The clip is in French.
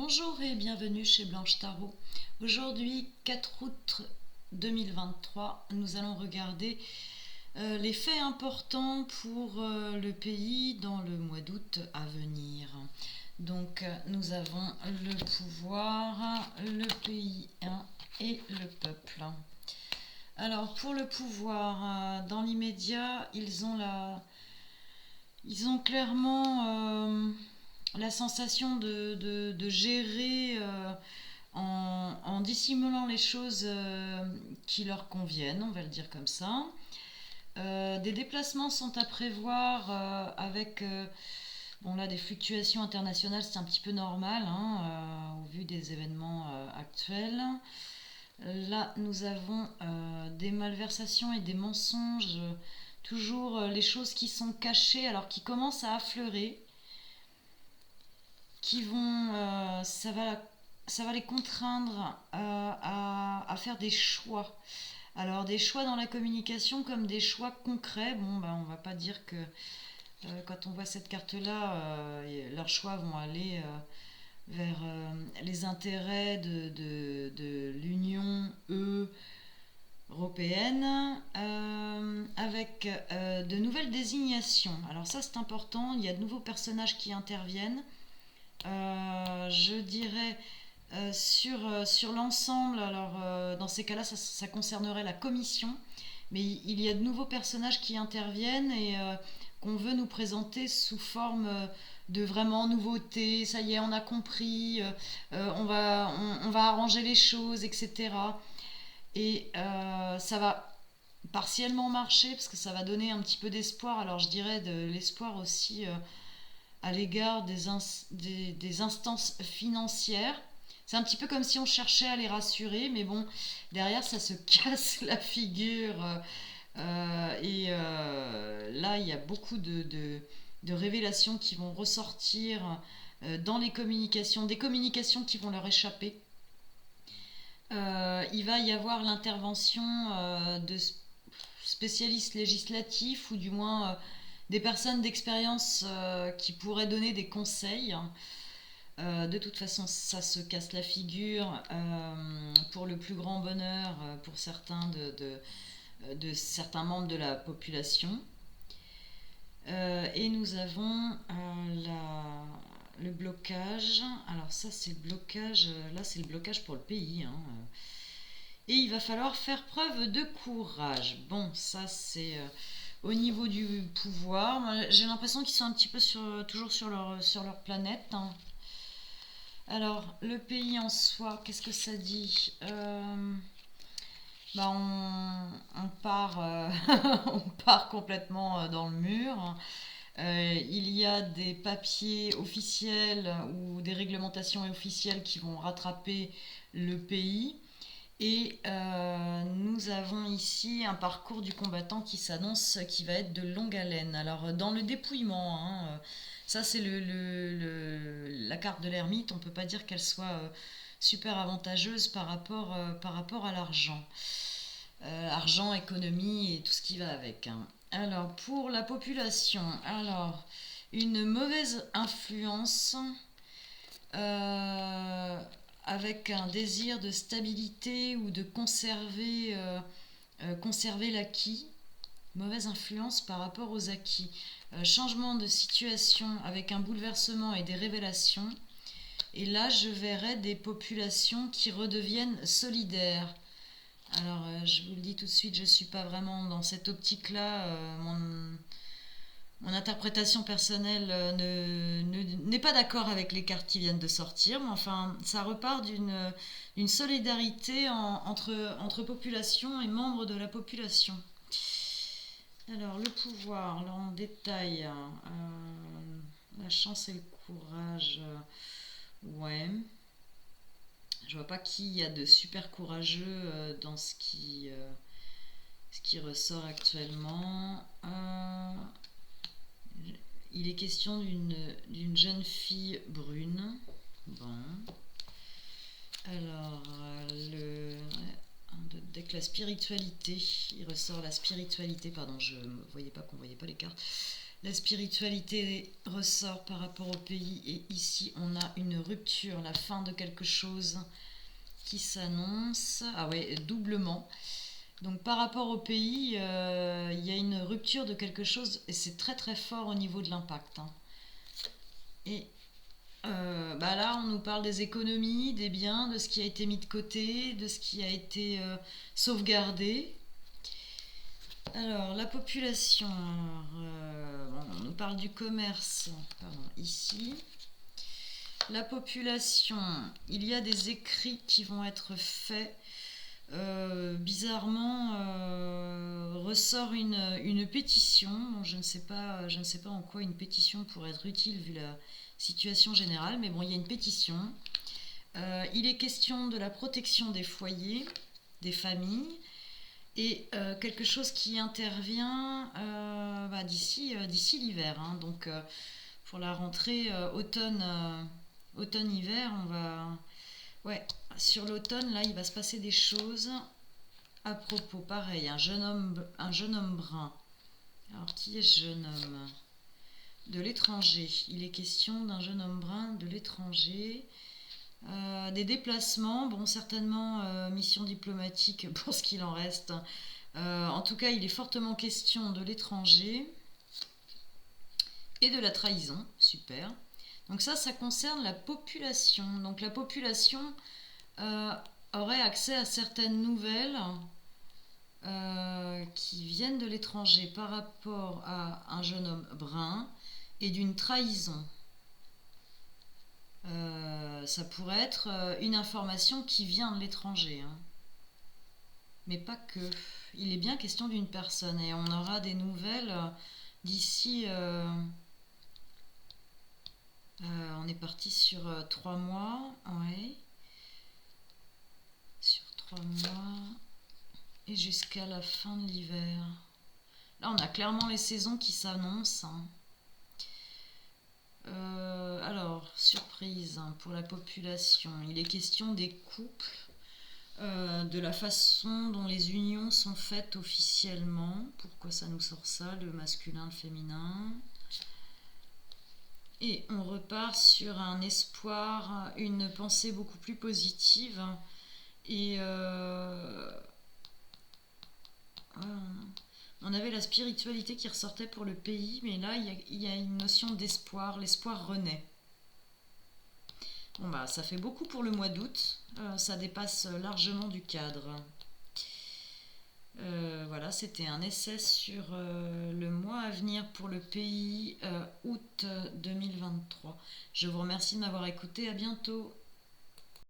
Bonjour et bienvenue chez Blanche Tarot. Aujourd'hui, 4 août 2023, nous allons regarder les faits importants pour le pays dans le mois d'août à venir. Donc, nous avons le pouvoir, le pays et le peuple. Alors, pour le pouvoir, dans l'immédiat, ils ont clairement la sensation de gérer en dissimulant les choses qui leur conviennent, on va le dire comme ça. Des déplacements sont à prévoir avec bon là des fluctuations internationales, c'est un petit peu normal au vu des événements actuels. Là, nous avons des malversations et des mensonges, toujours les choses qui sont cachées, alors qui commencent à affleurer, qui vont, ça va les contraindre à faire des choix. Alors des choix dans la communication comme des choix concrets. Bon, ben, on va pas dire que quand on voit cette carte-là, leurs choix vont aller vers les intérêts de l'Union européenne avec de nouvelles désignations. Alors ça c'est important, il y a de nouveaux personnages qui interviennent. Je dirais sur l'ensemble, alors dans ces cas-là, ça concernerait la commission, mais il y a de nouveaux personnages qui interviennent et qu'on veut nous présenter sous forme de vraiment nouveauté. Ça y est, on a compris, on va arranger les choses, etc. Et ça va partiellement marcher parce que ça va donner un petit peu d'espoir. Alors je dirais de l'espoir aussi à l'égard des instances financières. C'est un petit peu comme si on cherchait à les rassurer, mais bon, derrière ça se casse la figure. Là, il y a beaucoup de révélations qui vont ressortir dans les communications, des communications qui vont leur échapper. Il va y avoir l'intervention de spécialistes législatifs ou du moins des personnes d'expérience qui pourraient donner des conseils. De toute façon, ça se casse la figure pour le plus grand bonheur pour certains de certains membres de la population. Et nous avons le blocage. Alors ça, c'est le blocage. Là, c'est le blocage pour le pays. Et il va falloir faire preuve de courage. Bon, ça, c'est au niveau du pouvoir. J'ai l'impression qu'ils sont un petit peu toujours sur leur planète. Alors, le pays en soi, qu'est-ce que ça dit on part, on part complètement dans le mur. Il y a des papiers officiels ou des réglementations officielles qui vont rattraper le pays. Et nous avons ici un parcours du combattant qui s'annonce, qui va être de longue haleine. Alors dans le dépouillement, ça c'est la carte de l'ermite, on ne peut pas dire qu'elle soit super avantageuse par rapport à l'argent. Argent, économie et tout ce qui va avec. Alors pour la population, alors une mauvaise influence avec un désir de stabilité ou de conserver l'acquis, mauvaise influence par rapport aux acquis, changement de situation avec un bouleversement et des révélations, et là je verrais des populations qui redeviennent solidaires. Alors je vous le dis tout de suite, je ne suis pas vraiment dans cette optique-là, mon interprétation personnelle n'est pas d'accord avec les cartes qui viennent de sortir, mais enfin, ça repart d'une solidarité entre population et membres de la population. Alors, le pouvoir, là en détail, la chance et le courage, ouais. Je vois pas qui y a de super courageux dans ce qui ressort actuellement. Il est question d'une jeune fille brune. Bon. Alors, dès que la spiritualité, il ressort la spiritualité, pardon, je ne voyais pas qu'on voyait pas les cartes. La spiritualité ressort par rapport au pays et ici on a une rupture, la fin de quelque chose qui s'annonce. Ah ouais, doublement. Donc par rapport au pays, il y a une rupture de quelque chose et c'est très très fort au niveau de l'impact, hein. Et bah là, on nous parle des économies, des biens, de ce qui a été mis de côté, de ce qui a été sauvegardé. Alors, la population, bon, on nous parle du commerce, pardon, ici. La population, il y a des écrits qui vont être faits. Bizarrement, ressort une pétition. Bon, je ne sais pas en quoi une pétition pourrait être utile vu la situation générale, mais bon, il y a une pétition. Il est question de la protection des foyers, des familles, et quelque chose qui intervient d'ici l'hiver, hein. Donc, pour la rentrée automne-hiver, on va... Ouais, sur l'automne, là, il va se passer des choses à propos. Pareil, un jeune homme brun. Alors, qui est ce jeune homme? De l'étranger. Il est question d'un jeune homme brun de l'étranger. Des déplacements, bon, certainement mission diplomatique pour ce qu'il en reste. En tout cas, il est fortement question de l'étranger et de la trahison. Super. Donc ça concerne la population. Donc la population aurait accès à certaines nouvelles qui viennent de l'étranger par rapport à un jeune homme brun et d'une trahison. Ça pourrait être une information qui vient de l'étranger, hein. Mais pas que. Il est bien question d'une personne et on aura des nouvelles d'ici... on est parti sur 3 mois, ouais. Sur 3 mois et jusqu'à la fin de l'hiver. Là, on a clairement les saisons qui s'annoncent, hein. Alors, surprise, hein, pour la population. Il est question des couples, de la façon dont les unions sont faites officiellement. Pourquoi ça nous sort ça, le masculin, le féminin? Et on repart sur un espoir, une pensée beaucoup plus positive. Et on avait la spiritualité qui ressortait pour le pays, mais là, il y a une notion d'espoir. L'espoir renaît. Bon, bah, ça fait beaucoup pour le mois d'août. Ça dépasse largement du cadre. Voilà, c'était un essai sur le mois à venir pour le pays, août 2023. Je vous remercie de m'avoir écouté. À bientôt.